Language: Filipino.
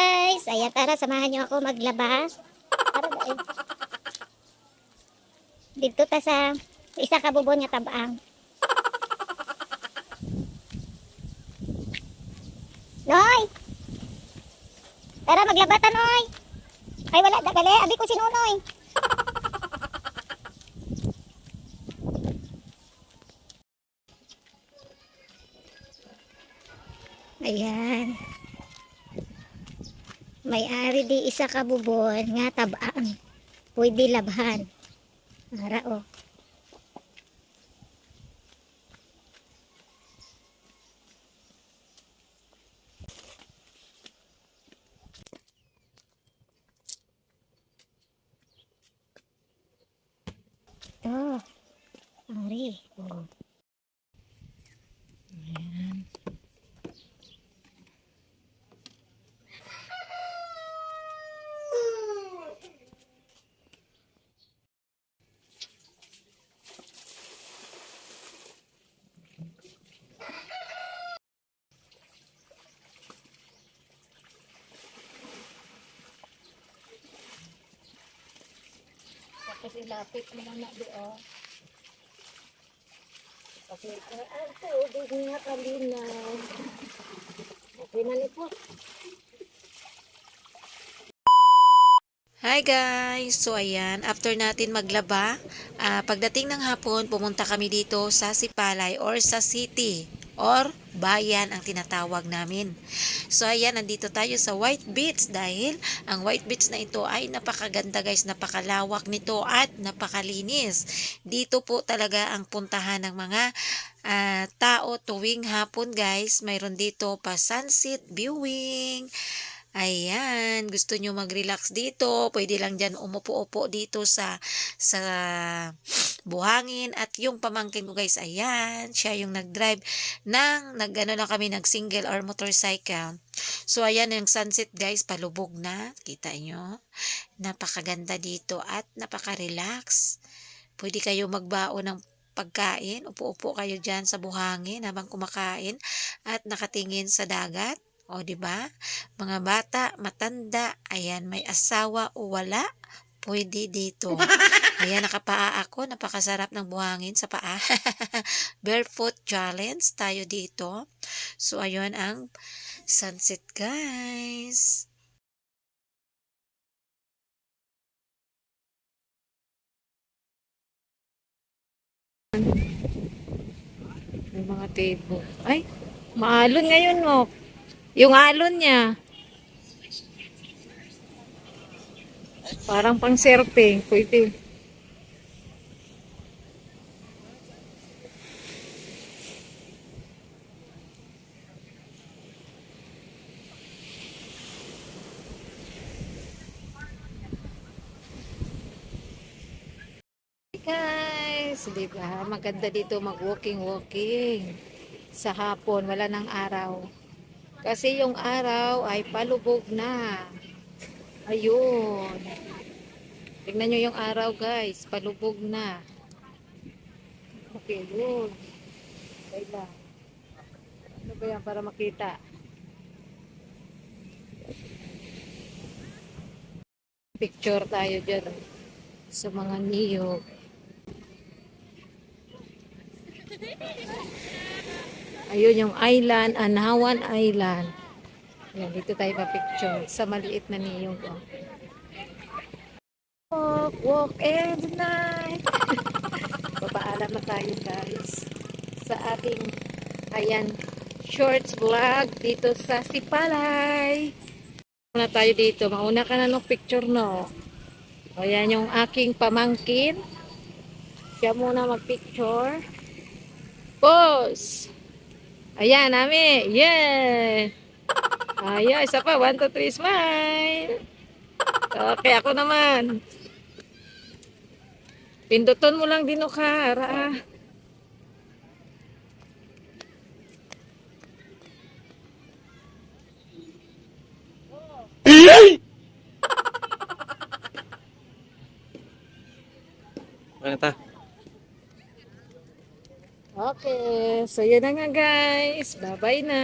guys! Ayan, tara, samahan niyo ako maglaba. Tara dahil. Dito ta sa isa ka bubon nga tabang. Noy! Tara, maglaba ta, Noy! Ay, wala, dagali. Abi ko si Nunoy. Ayan. May-ari di isa ka bubon nga tabang. Pwede labhan. Ara oh. Ito. Ari. Oh. Ayan. Tapos ilapit mo lang na doon. Okay, ito, doon nga kalinaw. Okay na po. Hi guys! So ayan, after natin maglaba, pagdating ng hapon, pumunta kami dito sa Sipalay or sa city or bayan ang tinatawag namin. So ayan, nandito tayo sa White Beach dahil ang White Beach na ito ay napakaganda guys, napakalawak nito at napakalinis. Dito po talaga ang puntahan ng mga tao tuwing hapon guys. Mayroon dito pa sunset viewing. Ayan, gusto nyo mag-relax dito, pwede lang dyan umupo-upo dito sa buhangin. At yung pamangkin ko guys, ayan, siya yung nag-drive nag-ano lang kami, nag-single or motorcycle. So ayan, yung sunset guys, palubog na, kita nyo. Napakaganda dito at napaka-relax. Pwede kayo magbaon ng pagkain, upo-upo kayo dyan sa buhangin habang kumakain at nakatingin sa dagat. O, di ba? Mga bata, matanda, ayan, may asawa o wala, pwede dito. Ayan, nakapaa ako, napakasarap ng buhangin sa paa. Barefoot challenge tayo dito. So, ayun ang sunset, guys. May mga table. Ay, maalon ngayon mo. Yung alon niya. Parang pang surfing. Pwede. Guys, di ba? Maganda dito mag-walking. Sa hapon, wala ng araw. Kasi yung araw ay palubog na. Ayun. Tingnan nyo yung araw guys. Palubog na. Okay, yun. Okay lang. Ano ba yan para makita? Picture tayo dyan. Sa mga niyog. Ayun yung island, Anawan Island. Yan, dito tayo pa-picture. Sa maliit na niyog. Oh. Walk and night. Papaalam na tayo guys. Sa ating, ayan, shorts vlog dito sa Sipalay. Mauna tayo dito. Mauna ka na ng picture, no? Ayan yung aking pamangkin. Siya muna mag-picture. Pause! Ayan, nami. Yeah! Ayan, isa pa. 1, 2, 3, smile! Okay, ako naman. Pinduton mo lang din o ka. Ara. Ano ta? Okay, so yun na nga guys. Bye-bye na.